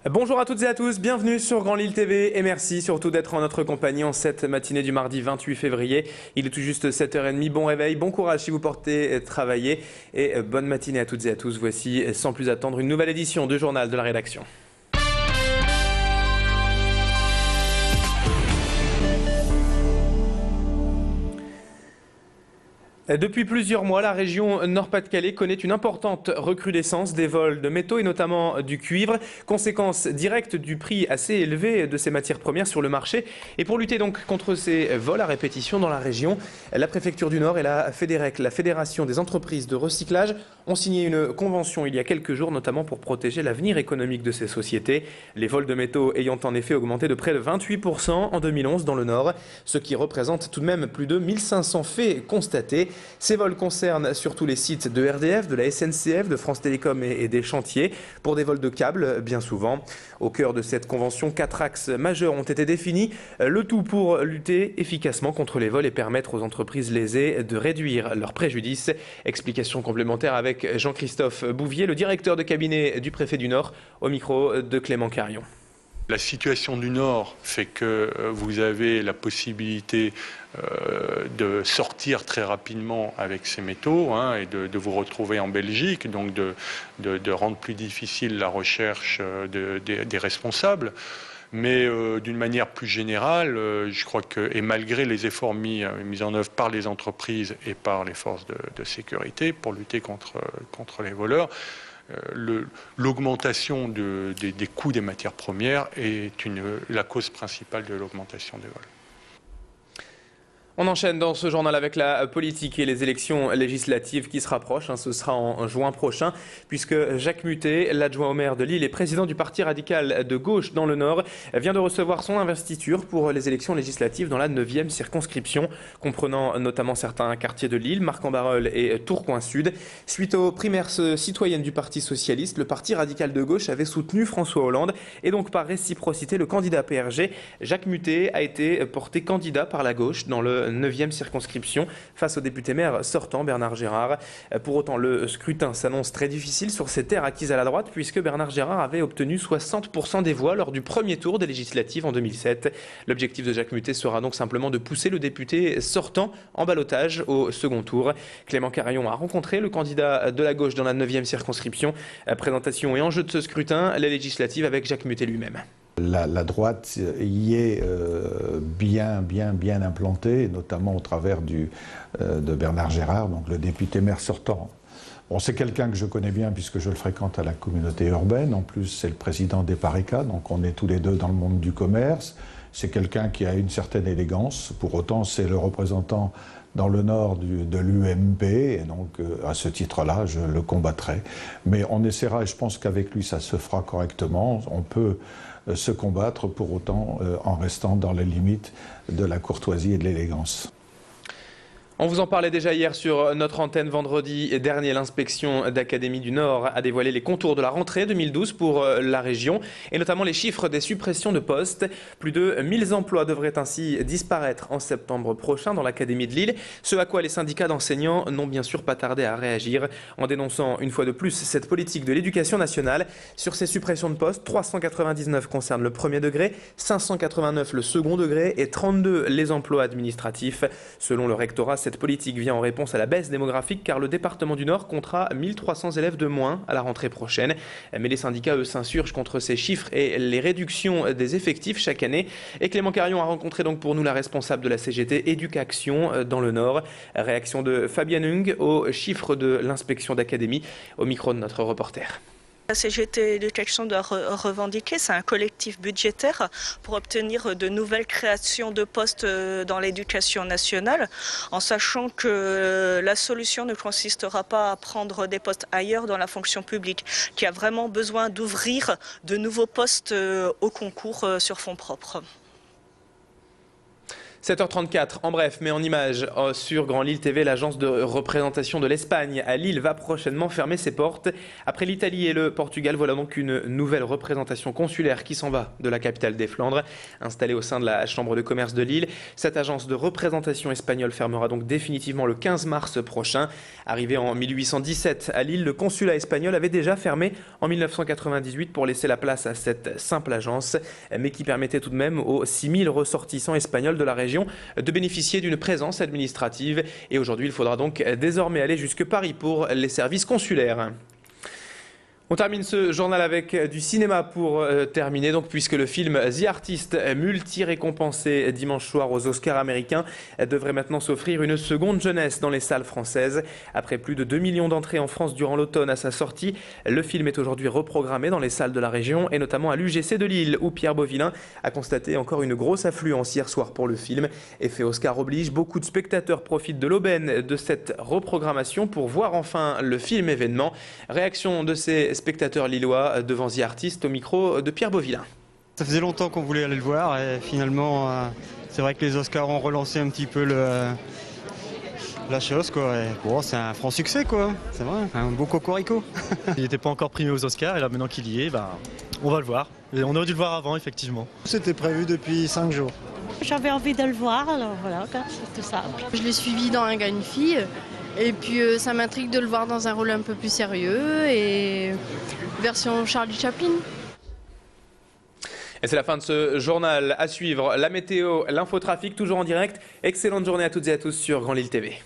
Bonjour à toutes et à tous, bienvenue sur Grand Lille TV et merci surtout d'être en notre compagnie en cette matinée du mardi 28 février. Il est tout juste 7h30, bon réveil, bon courage si vous portez travailler et bonne matinée à toutes et à tous. Voici sans plus attendre une nouvelle édition du journal de la rédaction. Depuis plusieurs mois, la région Nord-Pas-de-Calais connaît une importante recrudescence des vols de métaux et notamment du cuivre, conséquence directe du prix assez élevé de ces matières premières sur le marché. Et pour lutter donc contre ces vols à répétition dans la région, la préfecture du Nord et la Fédérec, la Fédération des entreprises de recyclage, ont signé une convention il y a quelques jours, notamment pour protéger l'avenir économique de ces sociétés. Les vols de métaux ayant en effet augmenté de près de 28% en 2011 dans le Nord, ce qui représente tout de même plus de 1500 faits constatés. Ces vols concernent surtout les sites de RDF, de la SNCF, de France Télécom et des chantiers, pour des vols de câbles bien souvent. Au cœur de cette convention, 4 axes majeurs ont été définis, le tout pour lutter efficacement contre les vols et permettre aux entreprises lésées de réduire leurs préjudices. Explication complémentaire avec Jean-Christophe Bouvier, le directeur de cabinet du préfet du Nord, au micro de Clément Carion. La situation du Nord fait que vous avez la possibilité de sortir très rapidement avec ces métaux et de vous retrouver en Belgique, donc de rendre plus difficile la recherche des responsables. Mais d'une manière plus générale, je crois que, et malgré les efforts mis en œuvre par les entreprises et par les forces de sécurité pour lutter contre les voleurs, l'augmentation des coûts des matières premières est la cause principale de l'augmentation des vols. On enchaîne dans ce journal avec la politique et les élections législatives qui se rapprochent. Ce sera en juin prochain, puisque Jacques Mutté, l'adjoint au maire de Lille et président du Parti radical de gauche dans le Nord, vient de recevoir son investiture pour les élections législatives dans la 9e circonscription, comprenant notamment certains quartiers de Lille, Marcq-en-Barœul et Tourcoing-Sud. Suite aux primaires citoyennes du Parti socialiste, le Parti radical de gauche avait soutenu François Hollande et donc par réciprocité le candidat PRG. Jacques Mutté a été porté candidat par la gauche dans le 9e circonscription face au député maire sortant Bernard Gérard. Pour autant, le scrutin s'annonce très difficile sur ces terres acquises à la droite puisque Bernard Gérard avait obtenu 60% des voix lors du premier tour des législatives en 2007. L'objectif de Jacques Mutté sera donc simplement de pousser le député sortant en ballottage au second tour. Clément Carion a rencontré le candidat de la gauche dans la 9e circonscription. Présentation et enjeu de ce scrutin, les législatives avec Jacques Mutté lui-même. La droite y est bien implantée, notamment au travers de Bernard Gérard, donc le député maire sortant. Bon, c'est quelqu'un que je connais bien puisque je le fréquente à la communauté urbaine. En plus, c'est le président des PARECA, donc on est tous les deux dans le monde du commerce. C'est quelqu'un qui a une certaine élégance. Pour autant, c'est le représentant dans le nord de l'UMP, et donc à ce titre-là, je le combattrai. Mais on essaiera, et je pense qu'avec lui, ça se fera correctement. On peut se combattre pour autant en restant dans les limites de la courtoisie et de l'élégance. On vous en parlait déjà hier sur notre antenne vendredi dernier. L'inspection d'Académie du Nord a dévoilé les contours de la rentrée 2012 pour la région et notamment les chiffres des suppressions de postes. Plus de 1000 emplois devraient ainsi disparaître en septembre prochain dans l'Académie de Lille. Ce à quoi les syndicats d'enseignants n'ont bien sûr pas tardé à réagir en dénonçant une fois de plus cette politique de l'éducation nationale. Sur ces suppressions de postes, 399 concernent le premier degré, 589 le second degré et 32 les emplois administratifs. Selon le rectorat, cette politique vient en réponse à la baisse démographique car le département du Nord comptera 1300 élèves de moins à la rentrée prochaine. Mais les syndicats, eux, s'insurgent contre ces chiffres et les réductions des effectifs chaque année. Et Clément Carion a rencontré donc pour nous la responsable de la CGT Éducation dans le Nord. Réaction de Fabienne Hung aux chiffres de l'inspection d'Académie au micro de notre reporter. La CGT Éducation doit revendiquer, c'est un collectif budgétaire pour obtenir de nouvelles créations de postes dans l'éducation nationale, en sachant que la solution ne consistera pas à prendre des postes ailleurs dans la fonction publique, qui a vraiment besoin d'ouvrir de nouveaux postes au concours sur fonds propres. 7h34, en bref, mais en images, sur Grand Lille TV, l'agence de représentation de l'Espagne à Lille va prochainement fermer ses portes. Après l'Italie et le Portugal, voilà donc une nouvelle représentation consulaire qui s'en va de la capitale des Flandres. Installée au sein de la Chambre de commerce de Lille, cette agence de représentation espagnole fermera donc définitivement le 15 mars prochain. Arrivé en 1817 à Lille, le consulat espagnol avait déjà fermé en 1998 pour laisser la place à cette simple agence, mais qui permettait tout de même aux 6000 ressortissants espagnols de la région de bénéficier d'une présence administrative. Et aujourd'hui, il faudra donc désormais aller jusque Paris pour les services consulaires. On termine ce journal avec du cinéma pour terminer, donc, puisque le film The Artist, multi-récompensé dimanche soir aux Oscars américains, devrait maintenant s'offrir une seconde jeunesse dans les salles françaises. Après plus de 2 millions d'entrées en France durant l'automne à sa sortie, le film est aujourd'hui reprogrammé dans les salles de la région et notamment à l'UGC de Lille, où Pierre Beauvillain a constaté encore une grosse affluence hier soir pour le film. Effet Oscar oblige, beaucoup de spectateurs profitent de l'aubaine de cette reprogrammation pour voir enfin le film événement. Réaction de ces spectateurs lillois devant The Artist au micro de Pierre Beauvillain. Ça faisait longtemps qu'on voulait aller le voir et finalement c'est vrai que les Oscars ont relancé un petit peu la chose quoi. Et bon, c'est un franc succès quoi, c'est vrai, un beau cocorico. Il n'était pas encore primé aux Oscars et là maintenant qu'il y est, on va le voir. Et on aurait dû le voir avant effectivement. C'était prévu depuis 5 jours. J'avais envie de le voir, alors voilà, c'est tout ça. Je l'ai suivi dans Un gars, une fille. Et puis ça m'intrigue de le voir dans un rôle un peu plus sérieux et version Charlie Chaplin. Et c'est la fin de ce journal. À suivre, la météo, l'infotrafic, toujours en direct. Excellente journée à toutes et à tous sur Grand Lille TV.